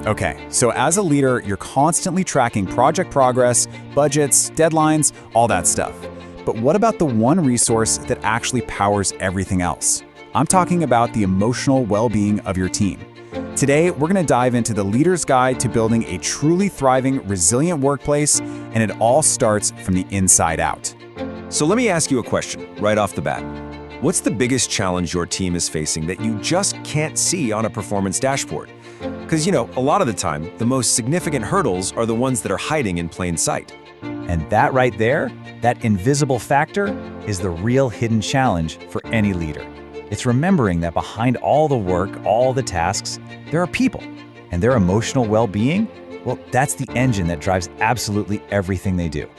Okay, so as a leader, you're constantly tracking project progress, budgets, deadlines, all that stuff. But what about the one resource that actually powers everything else? I'm talking about the emotional well-being of your team. Today, we're going to dive into the leader's guide to building a truly thriving, resilient workplace, and it all starts from the inside out. So let me ask you a question right off the bat. What's the biggest challenge your team is facing that you just can't see on a performance dashboard? Because, a lot of the time, the most significant hurdles are the ones that are hiding in plain sight. And that right there, that invisible factor, is the real hidden challenge for any leader. It's remembering that behind all the work, all the tasks, there are people. And their emotional well-being, well, that's the engine that drives absolutely everything they do.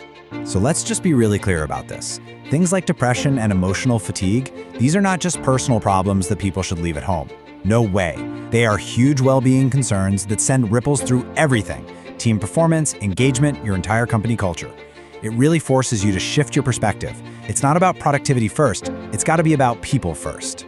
So let's just be really clear about this. Things like depression and emotional fatigue, these are not just personal problems that people should leave at home. No way. They are huge well-being concerns that send ripples through everything: team performance, engagement, your entire company culture. It really forces you to shift your perspective. It's not about productivity first, it's got to be about people first.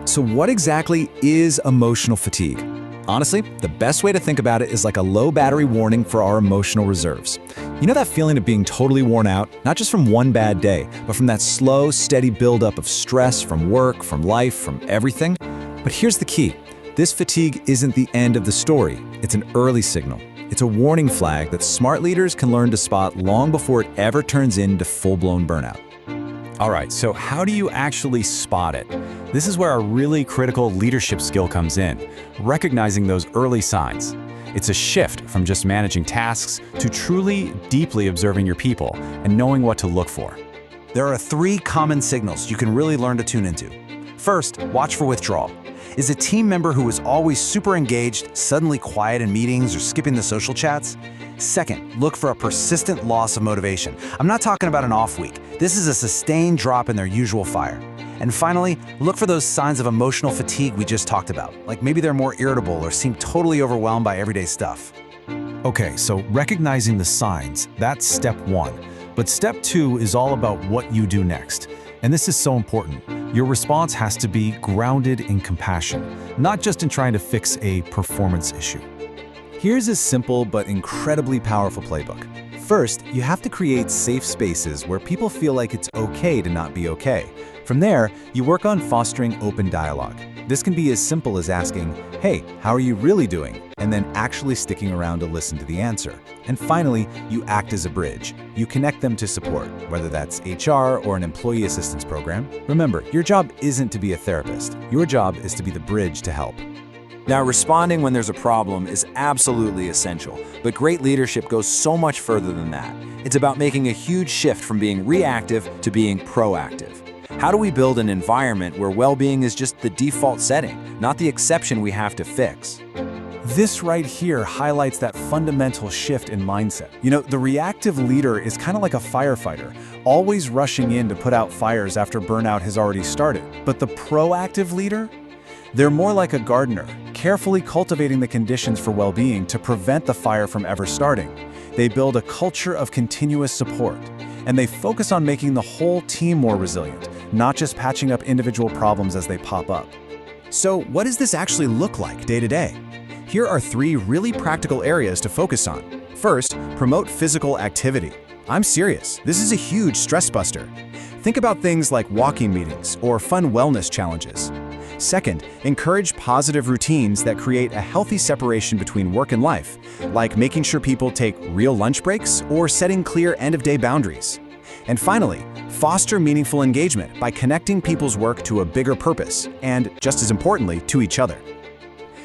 So what exactly is emotional fatigue? Honestly, the best way to think about it is like a low battery warning for our emotional reserves. You know that feeling of being totally worn out, not just from one bad day, but from that slow, steady buildup of stress from work, from life, from everything? But here's the key. This fatigue isn't the end of the story. It's an early signal. It's a warning flag that smart leaders can learn to spot long before it ever turns into full-blown burnout. All right, so how do you actually spot it? This is where a really critical leadership skill comes in, recognizing those early signs. It's a shift from just managing tasks to truly, deeply observing your people and knowing what to look for. There are 3 common signals you can really learn to tune into. First, watch for withdrawal. Is a team member who is always super engaged suddenly quiet in meetings or skipping the social chats? Second, look for a persistent loss of motivation. I'm not talking about an off week. This is a sustained drop in their usual fire. And finally, look for those signs of emotional fatigue we just talked about, like maybe they're more irritable or seem totally overwhelmed by everyday stuff. Okay, so recognizing the signs, that's step 1. But step 2 is all about what you do next. And this is so important. Your response has to be grounded in compassion, not just in trying to fix a performance issue. Here's a simple but incredibly powerful playbook. First, you have to create safe spaces where people feel like it's okay to not be okay. From there, you work on fostering open dialogue. This can be as simple as asking, "Hey, how are you really doing?" and then actually sticking around to listen to the answer. And finally, you act as a bridge. You connect them to support, whether that's HR or an employee assistance program. Remember, your job isn't to be a therapist. Your job is to be the bridge to help. Now, responding when there's a problem is absolutely essential, but great leadership goes so much further than that. It's about making a huge shift from being reactive to being proactive. How do we build an environment where well-being is just the default setting, not the exception we have to fix? This right here highlights that fundamental shift in mindset. The reactive leader is kind of like a firefighter, always rushing in to put out fires after burnout has already started. But the proactive leader? They're more like a gardener, carefully cultivating the conditions for well-being to prevent the fire from ever starting. They build a culture of continuous support, and they focus on making the whole team more resilient, not just patching up individual problems as they pop up. So what does this actually look like day to day? Here are 3 really practical areas to focus on. First, promote physical activity. I'm serious, this is a huge stress buster. Think about things like walking meetings or fun wellness challenges. Second, encourage positive routines that create a healthy separation between work and life, like making sure people take real lunch breaks or setting clear end-of-day boundaries. And finally, foster meaningful engagement by connecting people's work to a bigger purpose and, just as importantly, to each other.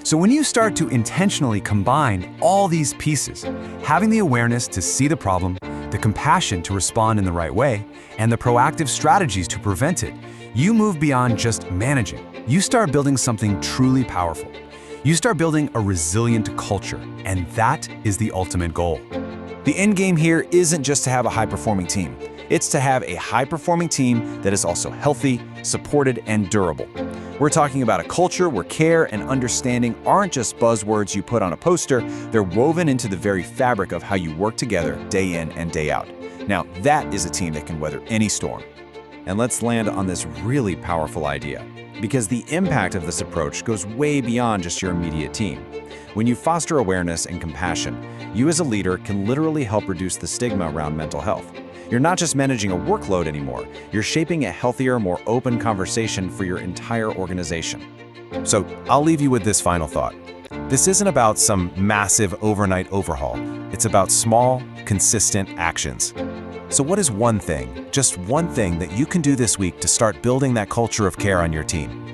So when you start to intentionally combine all these pieces, having the awareness to see the problem, the compassion to respond in the right way, and the proactive strategies to prevent it, you move beyond just managing. You start building something truly powerful. You start building a resilient culture, and that is the ultimate goal. The end game here isn't just to have a high-performing team. It's to have a high-performing team that is also healthy, supported, and durable. We're talking about a culture where care and understanding aren't just buzzwords you put on a poster, they're woven into the very fabric of how you work together day in and day out. Now, that is a team that can weather any storm. And let's land on this really powerful idea, because the impact of this approach goes way beyond just your immediate team. When you foster awareness and compassion, you as a leader can literally help reduce the stigma around mental health. You're not just managing a workload anymore, you're shaping a healthier, more open conversation for your entire organization. So, I'll leave you with this final thought. This isn't about some massive overnight overhaul. It's about small, consistent actions. So what is one thing, just one thing that you can do this week to start building that culture of care on your team?